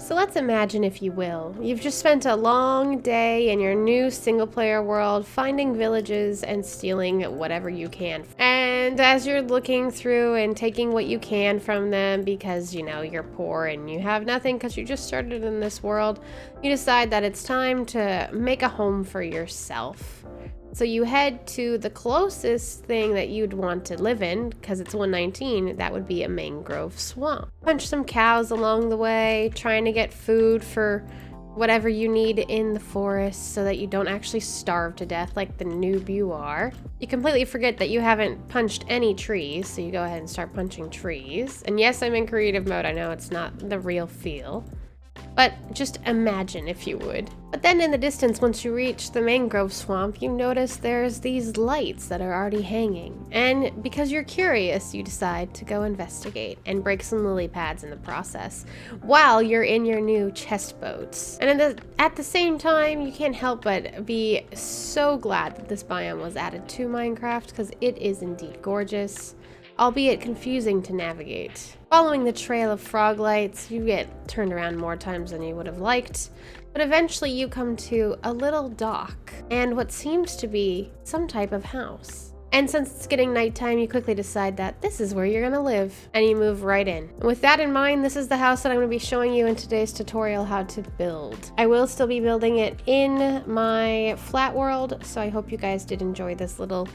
So let's imagine, if you will, you've just spent a long day in your new single-player world finding villages and stealing whatever you can. And as you're looking through and taking what you can from them because, you're poor and you have nothing because you just started in this world, you decide that it's time to make a home for yourself. So you head to the closest thing that you'd want to live in, because it's 119, that would be a mangrove swamp. Punch some cows along the way, trying to get food for whatever you need in the forest so that you don't actually starve to death like the noob you are. You completely forget that you haven't punched any trees, so you go ahead and start punching trees. And yes, I'm in creative mode, I know it's not the real feel. But just imagine, if you would. But then in the distance, once you reach the mangrove swamp, you notice there's these lights that are already hanging. And because you're curious, you decide to go investigate and break some lily pads in the process while you're in your new chest boats. And at the same time, you can't help but be so glad that this biome was added to Minecraft, because it is indeed gorgeous, albeit confusing to navigate. Following the trail of frog lights, you get turned around more times than you would have liked, but eventually you come to a little dock and what seems to be some type of house. And since it's getting nighttime, you quickly decide that this is where you're gonna live, and you move right in. And with that in mind, this is the house that I'm gonna be showing you in today's tutorial how to build. I will still be building it in my flat world, so I hope you guys did enjoy this little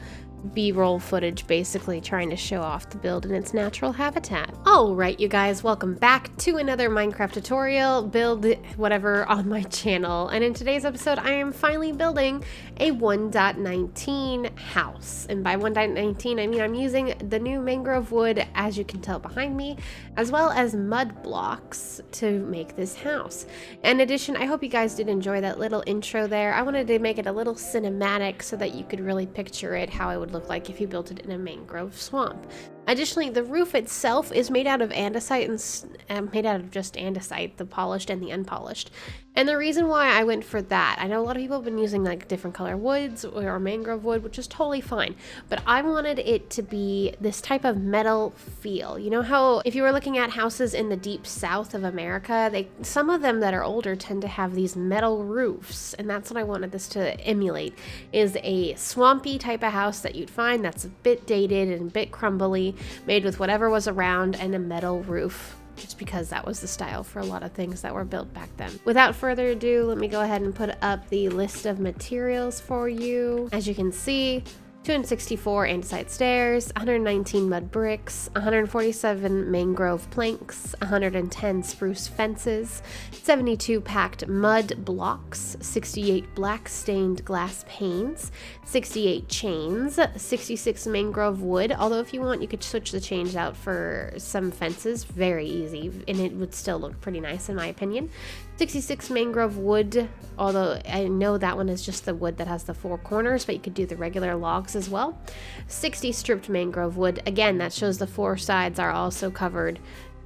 B-roll footage, basically trying to show off the build in its natural habitat. Alright, you guys, welcome back to another Minecraft tutorial, build whatever, on my channel. And in today's episode, I am finally building a 1.19 house. And by 1.19, I mean I'm using the new mangrove wood, as you can tell behind me, as well as mud blocks to make this house. In addition, I hope you guys did enjoy that little intro there. I wanted to make it a little cinematic so that you could really picture it, how it would look like if you built it in a mangrove swamp. Additionally, the roof itself is made out of andesite and made out of just andesite, the polished and the unpolished. And the reason why I went for that, I know a lot of people have been using like different color woods or mangrove wood, which is totally fine, but I wanted it to be this type of metal feel. You know how if you were looking at houses in the deep south of America, some of them that are older tend to have these metal roofs, and that's what I wanted this to emulate, is a swampy type of house that you'd find that's a bit dated and a bit crumbly, made with whatever was around, and a metal roof, just because that was the style for a lot of things that were built back then. Without further ado, let me go ahead and put up the list of materials for you. As you can see, 264 andesite stairs, 119 mud bricks, 147 mangrove planks, 110 spruce fences, 72 packed mud blocks, 68 black stained glass panes, 68 chains, 66 mangrove wood, although if you want you could switch the chains out for some fences, very easy, and it would still look pretty nice in my opinion. 66 mangrove wood, although I know that one is just the wood that has the four corners, but you could do the regular logs as well. 60 stripped mangrove wood, again that shows the four sides are also covered,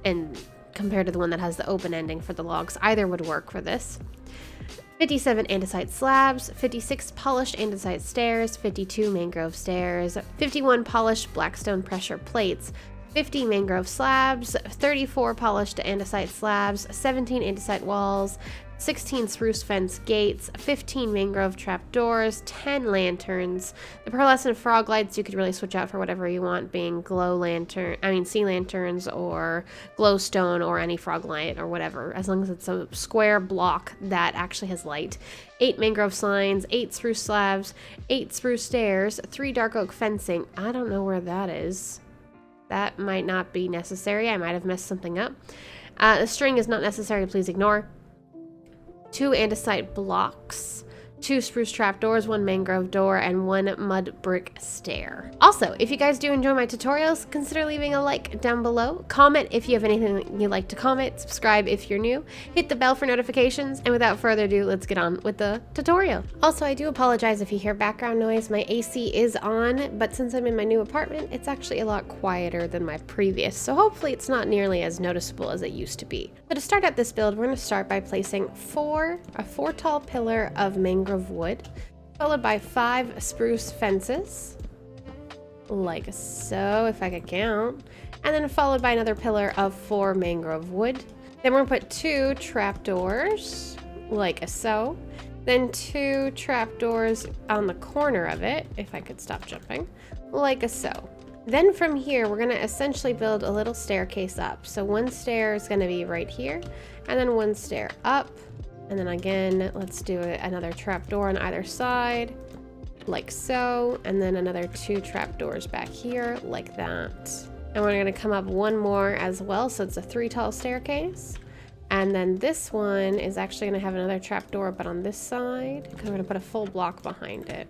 and compared to the one that has the open ending for the logs, either would work for this. 57 andesite slabs, 56 polished andesite stairs, 52 mangrove stairs, 51 polished blackstone pressure plates, 50 mangrove slabs, 34 polished andesite slabs, 17 andesite walls, 16 spruce fence gates, 15 mangrove trapdoors, 10 lanterns. The pearlescent frog lights you could really switch out for whatever you want, being sea lanterns or glowstone or any frog light or whatever, as long as it's a square block that actually has light. 8 mangrove signs, 8 spruce slabs, 8 spruce stairs, 3 dark oak fencing. I don't know where that is. That might not be necessary. I might have messed something up. The string is not necessary, please ignore. 2 andesite blocks, 2 spruce trapdoors, 1 mangrove door, and 1 mud brick stair. Also, if you guys do enjoy my tutorials, consider leaving a like down below. Comment if you have anything you'd like to comment. Subscribe if you're new. Hit the bell for notifications. And without further ado, let's get on with the tutorial. Also, I do apologize if you hear background noise. My AC is on, but since I'm in my new apartment, it's actually a lot quieter than my previous. So hopefully it's not nearly as noticeable as it used to be. So to start out this build, we're going to start by placing a 4 tall pillar of mangrove wood, followed by 5 spruce fences, like so, if I could count, and then followed by another pillar of 4 mangrove wood, Then we're gonna put 2 trapdoors, like so. Then 2 trapdoors on the corner of it, if I could stop jumping, like so. Then from here, we're gonna essentially build a little staircase up. So 1 stair is gonna be right here, and then 1 stair up. And then again, let's do another trapdoor on either side, like so. And then another 2 trapdoors back here, like that. And we're gonna come up 1 more as well, so it's a 3 tall staircase. And then this one is actually gonna have another trapdoor, but on this side, because we're gonna put a full block behind it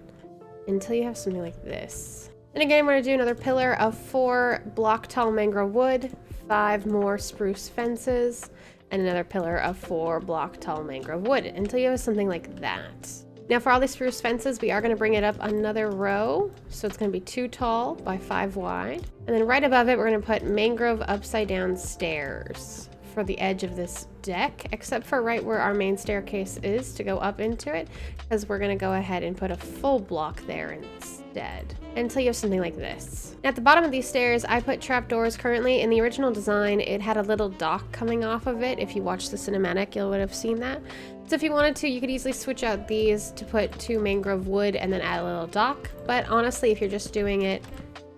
until you have something like this. And again, we're gonna do another pillar of 4 block tall mangrove wood, 5 more spruce fences, and another pillar of 4 block tall mangrove wood until you have something like that. Now for all these spruce fences, we are gonna bring it up another row. So it's gonna be 2 tall by 5 wide. And then right above it, we're gonna put mangrove upside down stairs for the edge of this deck, except for right where our main staircase is to go up into it, because we're gonna go ahead and put a full block there instead until you have something like this. Now at the bottom of these stairs, I put trapdoors currently. In the original design, it had a little dock coming off of it. If you watched the cinematic, you would have seen that. So if you wanted to, you could easily switch out these to put 2 mangrove wood and then add a little dock. But honestly, if you're just doing it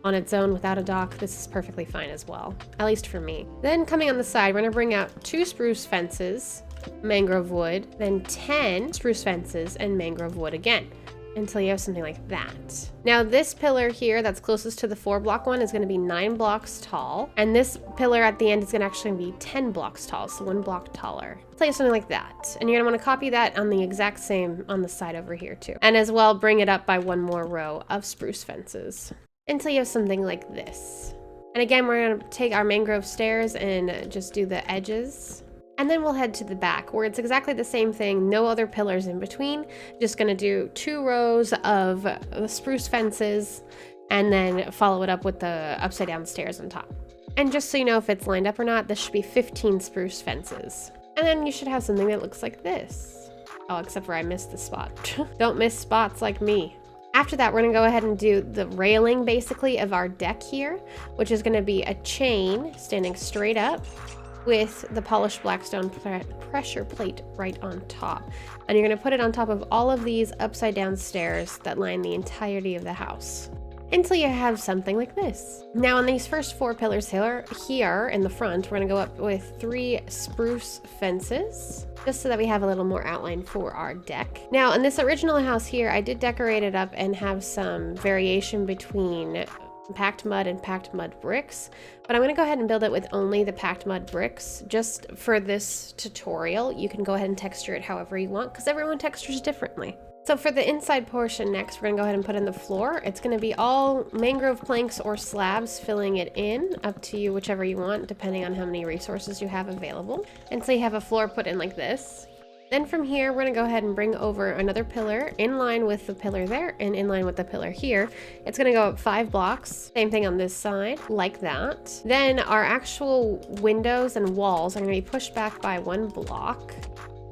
on its own without a dock, this is perfectly fine as well, at least for me. Then coming on the side, we're gonna bring out 2 spruce fences, mangrove wood, then 10 spruce fences and mangrove wood again, until you have something like that. Now this pillar here that's closest to the 4 block one is gonna be 9 blocks tall, and this pillar at the end is gonna actually be 10 blocks tall, so 1 block taller. Until you have something like that. And you're gonna wanna copy that on the exact same on the side over here too. And as well, bring it up by 1 more row of spruce fences until you have something like this. And again, we're gonna take our mangrove stairs and just do the edges. And then we'll head to the back where it's exactly the same thing, no other pillars in between. Just gonna do 2 rows of the spruce fences and then follow it up with the upside down stairs on top. And just so you know if it's lined up or not, this should be 15 spruce fences. And then you should have something that looks like this. Oh, except for I missed the spot. Don't miss spots like me. After that, we're gonna go ahead and do the railing basically of our deck here, which is gonna be a chain standing straight up with the polished blackstone pressure plate right on top. And you're gonna put it on top of all of these upside down stairs that line the entirety of the house until you have something like this. Now on these first 4 pillars here in the front, we're gonna go up with 3 spruce fences, just so that we have a little more outline for our deck. Now in this original house here, I did decorate it up and have some variation between packed mud and packed mud bricks, but I'm gonna go ahead and build it with only the packed mud bricks just for this tutorial. You can go ahead and texture it however you want because everyone textures differently. So for the inside portion next, we're gonna go ahead and put in the floor. It's gonna be all mangrove planks or slabs filling it in, up to you, whichever you want, depending on how many resources you have available. And so you have a floor put in like this. Then from here, we're gonna go ahead and bring over another pillar in line with the pillar there and in line with the pillar here. It's gonna go up 5 blocks, same thing on this side, like that. Then our actual windows and walls are gonna be pushed back by 1 block.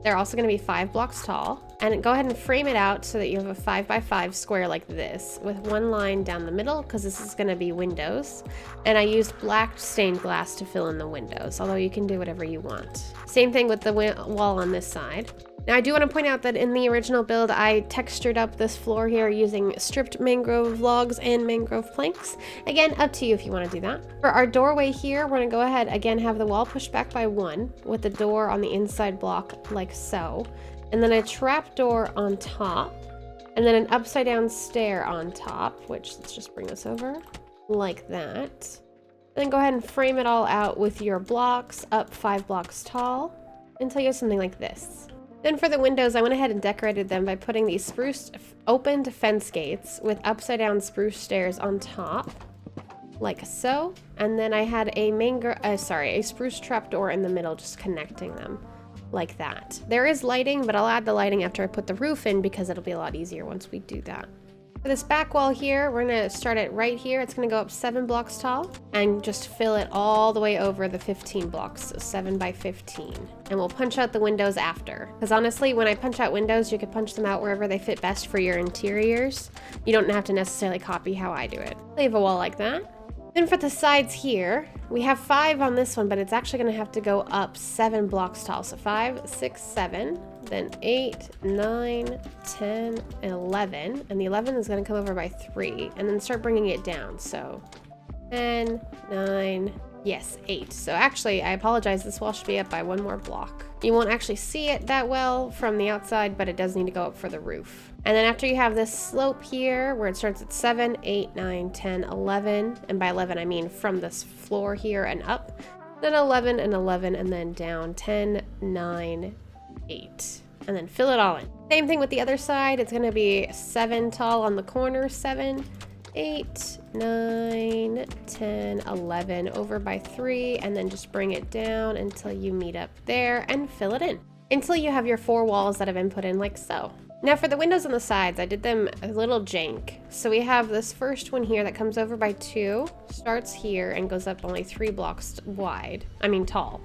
They're also gonna be 5 blocks tall. And go ahead and frame it out so that you have a 5 by 5 square like this with 1 line down the middle because this is gonna be windows. And I used black stained glass to fill in the windows, although you can do whatever you want. Same thing with the wall on this side. Now I do want to point out that in the original build, I textured up this floor here using stripped mangrove logs and mangrove planks. Again, up to you if you want to do that. For our doorway here, we're going to go ahead, again, have the wall pushed back by 1 with the door on the inside block like so. And then a trap door on top. And then an upside down stair on top, which let's just bring this over like that. Then go ahead and frame it all out with your blocks up 5 blocks tall until you have something like this. Then for the windows, I went ahead and decorated them by putting these spruce opened fence gates with upside down spruce stairs on top, like so. And then I had a spruce trapdoor in the middle, just connecting them like that. There is lighting, but I'll add the lighting after I put the roof in because it'll be a lot easier once we do that. For this back wall here, we're gonna start it right here. It's gonna go up 7 blocks tall and just fill it all the way over the 15 blocks, so 7 by 15. And we'll punch out the windows after. Because honestly, when I punch out windows, you can punch them out wherever they fit best for your interiors. You don't have to necessarily copy how I do it. Leave a wall like that. Then for the sides here, we have 5 on this one, but it's actually going to have to go up 7 blocks tall. So 5, 6, 7, then 8, 9, 10, 11. And the 11 is going to come over by 3, and then start bringing it down. So 10, 9, yes, 8. So actually, I apologize, this wall should be up by 1 more block. You won't actually see it that well from the outside, but it does need to go up for the roof. And then after you have this slope here, where it starts at 7, 8, 9, 10, 11, and by 11 I mean from this floor here and up, then 11 and 11, and then down 10, 9, 8, and then fill it all in. Same thing with the other side. It's going to be 7 tall on the corner, 7, 8, 9, 10, 11, over by 3, and then just bring it down until you meet up there and fill it in until you have your 4 walls that have been put in like so. Now for the windows on the sides, I did them a little jank. So we have this first one here that comes over by 2, starts here and goes up only 3 blocks tall.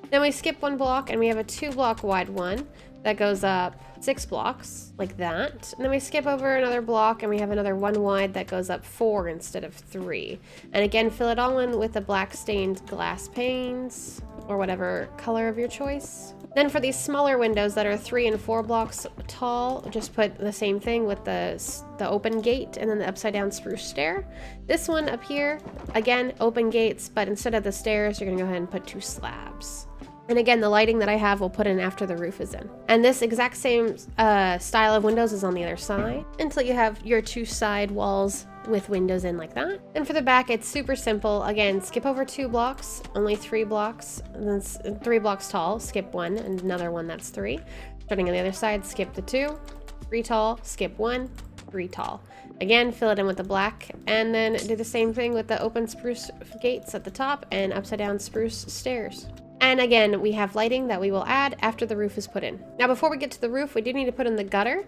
Then we skip 1 block and we have a 2 block wide one that goes up 6 blocks like that. And then we skip over another block and we have another 1 wide that goes up 4 instead of 3. And again, fill it all in with the black stained glass panes or whatever color of your choice. Then for these smaller windows that are 3 and 4 blocks tall, just put the same thing with the open gate and then the upside down spruce stair. This one up here, again, open gates, but instead of the stairs, you're gonna go ahead and put 2 slabs. And again, the lighting that I have will put in after the roof is in. And this exact same style of windows is on the other side until you have your 2 side walls with windows in like that. And for the back, it's super simple. Again, skip over 2 blocks, only 3 blocks, and then 3 blocks tall, skip 1, and another one that's 3. Starting on the other side, skip the 2, 3 tall, skip 1, 3 tall. Again, fill it in with the black, and then do the same thing with the open spruce gates at the top and upside down spruce stairs. And again, we have lighting that we will add after the roof is put in. Now, before we get to the roof, we do need to put in the gutter.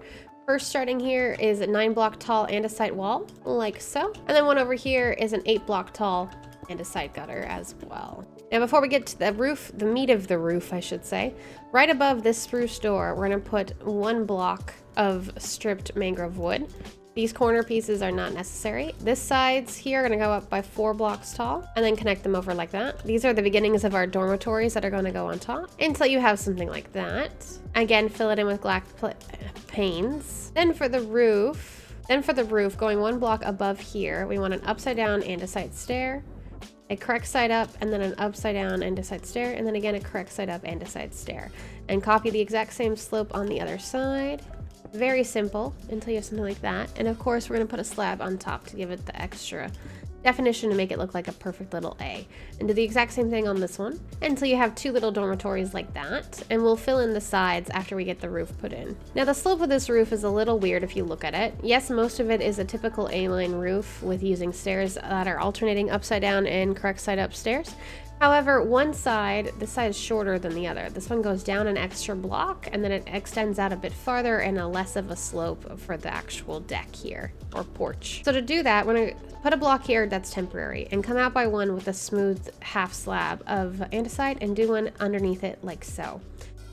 First, starting here is a 9 block tall andesite wall, like so. And then one over here is an 8 block tall andesite gutter as well. Now, before we get to the roof, the meat of the roof, I should say, right above this spruce door, we're gonna put 1 block of stripped mangrove wood. These corner pieces are not necessary. This sides here are gonna go up by 4 blocks tall and then connect them over like that. These are the beginnings of our dormitories that are gonna go on top until you have something like that. Again, fill it in with black panes. Then for the roof, going 1 block above here, we want an upside down andesite stair, a correct side up, and then an upside down andesite stair, and then again a correct side up andesite stair. And copy the exact same slope on the other side. Very simple until you have something like that. And of course, we're going to put a slab on top to give it the extra definition to make it look like a perfect little A. And do the exact same thing on this one until you have 2 little dormitories like that. And we'll fill in the sides after we get the roof put in. Now, the slope of this roof is a little weird if you look at it. Yes, most of it is a typical A-line roof with using stairs that are alternating upside down and correct side up stairs. However, one side, this side is shorter than the other. This one goes down an extra block and then it extends out a bit farther and a less of a slope for the actual deck here, or porch. So to do that, we're gonna put a block here that's temporary and come out by 1 with a smooth half slab of andesite and do 1 underneath it like so.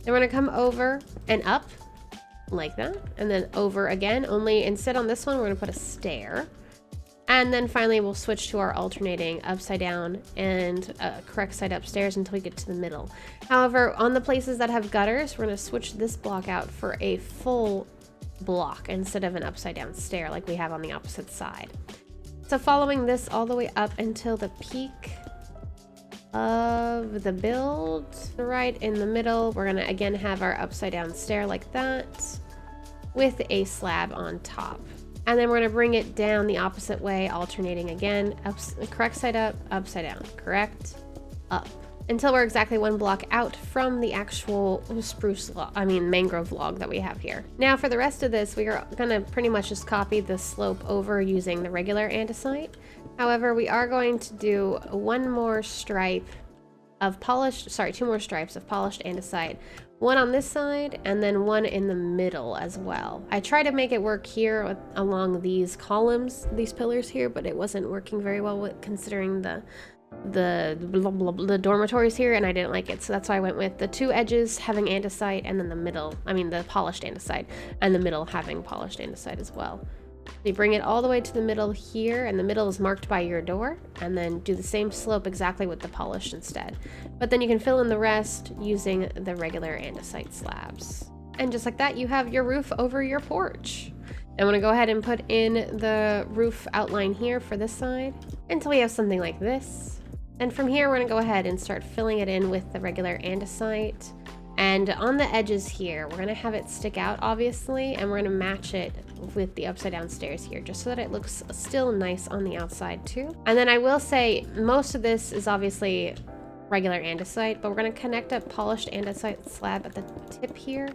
Then we're gonna come over and up like that, and then over again, only instead on this one, we're gonna put a stair. And then finally, we'll switch to our alternating upside down and correct side upstairs until we get to the middle. However, on the places that have gutters, we're gonna switch this block out for a full block instead of an upside down stair like we have on the opposite side. So following this all the way up until the peak of the build, right in the middle, we're gonna again have our upside down stair like that with a slab on top. And then we're going to bring it down the opposite way, alternating again, correct side up, upside down, correct, up, until we're exactly 1 block out from the actual mangrove log that we have here. Now for the rest of this, we are going to pretty much just copy the slope over using the regular andesite. However, we are going to do 2 more stripes of polished andesite. 1 on this side and then 1 in the middle as well. I tried to make it work here along these columns, these pillars here, but it wasn't working very well considering the dormitories here, and I didn't like it. So that's why I went with the 2 edges having andesite and then the middle, the polished andesite, and the middle having polished andesite as well. You bring it all the way to the middle here, and the middle is marked by your door, and then do the same slope exactly with the polished instead. But then you can fill in the rest using the regular andesite slabs. And just like that, you have your roof over your porch. I'm gonna go ahead and put in the roof outline here for this side until we have something like this. And from here, we're gonna go ahead and start filling it in with the regular andesite. And on the edges here, we're gonna have it stick out, obviously, and we're gonna match it with the upside down stairs here, just so that it looks still nice on the outside too. And then I will say, most of this is obviously regular andesite, but we're gonna connect a polished andesite slab at the tip here,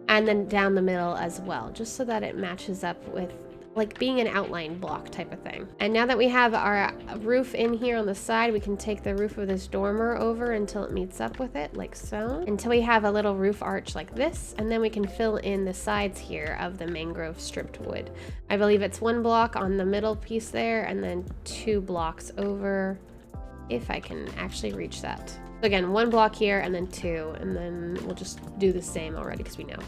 and then down the middle as well, just so that it matches up with like being an outline block type of thing. And now that we have our roof in here on the side, we can take the roof of this dormer over until it meets up with it, like so, until we have a little roof arch like this, and then we can fill in the sides here of the mangrove stripped wood. I believe it's 1 block on the middle piece there, and then 2 blocks over, if I can actually reach that. So again, 1 block here, and then 2, and then we'll just do the same already because we know.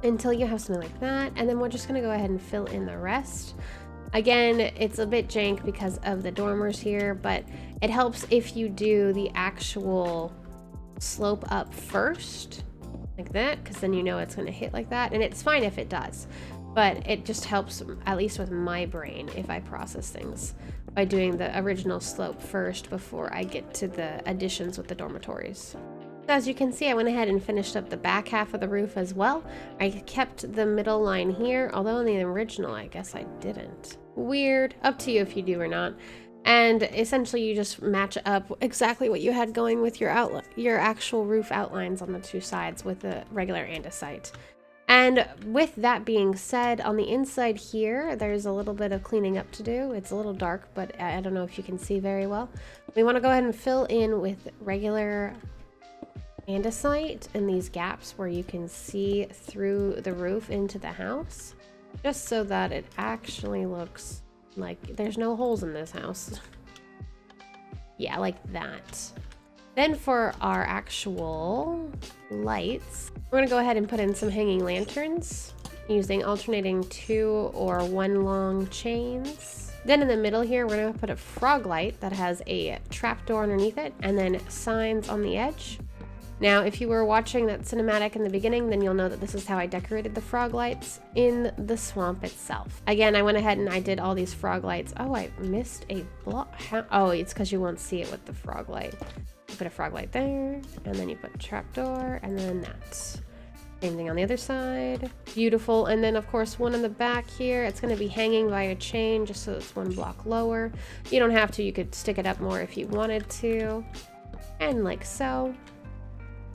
Until you have something like that, and then we're just gonna go ahead and fill in the rest. Again, it's a bit jank because of the dormers here, but it helps if you do the actual slope up first, like that, because then you know it's gonna hit like that, and it's fine if it does, but it just helps, at least with my brain, if I process things by doing the original slope first before I get to the additions with the dormitories. As you can see, I went ahead and finished up the back half of the roof as well. I kept the middle line here, although in the original, I guess I didn't. Weird. Up to you if you do or not. And essentially, you just match up exactly what you had going with your actual roof outlines on the 2 sides with the regular andesite. And with that being said, on the inside here, there's a little bit of cleaning up to do. It's a little dark, but I don't know if you can see very well. We want to go ahead and fill in with regular andesite in these gaps where you can see through the roof into the house, just so that it actually looks like there's no holes in this house. Yeah, like that. Then for our actual lights, we're gonna go ahead and put in some hanging lanterns using alternating 2 or 1 long chains. Then in the middle here, we're gonna put a frog light that has a trapdoor underneath it, and then signs on the edge. Now, if you were watching that cinematic in the beginning, then you'll know that this is how I decorated the frog lights in the swamp itself. Again, I went ahead and I did all these frog lights. Oh, I missed a block. Oh, it's because you won't see it with the frog light. You put a frog light there, and then you put trapdoor, and then that. Same thing on the other side. Beautiful. And then, of course, one in the back here. It's going to be hanging by a chain just so it's 1 block lower. You don't have to. You could stick it up more if you wanted to. And like so.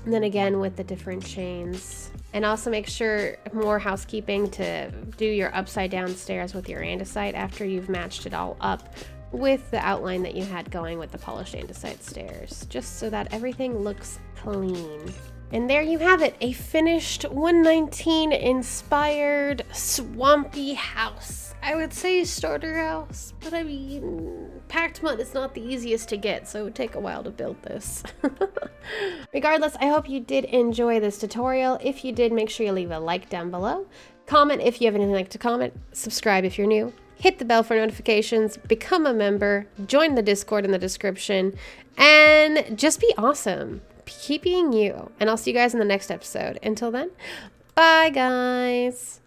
And then again with the different chains. And also make sure, more housekeeping, to do your upside down stairs with your andesite after you've matched it all up with the outline that you had going with the polished andesite stairs, just so that everything looks clean. And there you have it, a finished 119 inspired swampy house. I would say starter house, but I mean, packed mud is not the easiest to get, so it would take a while to build this. Regardless, I hope you did enjoy this tutorial. If you did, make sure you leave a like down below. Comment if you have anything like to comment. Subscribe if you're new. Hit the bell for notifications. Become a member. Join the Discord in the description. And just be awesome. Keep being you. And I'll see you guys in the next episode. Until then, bye guys.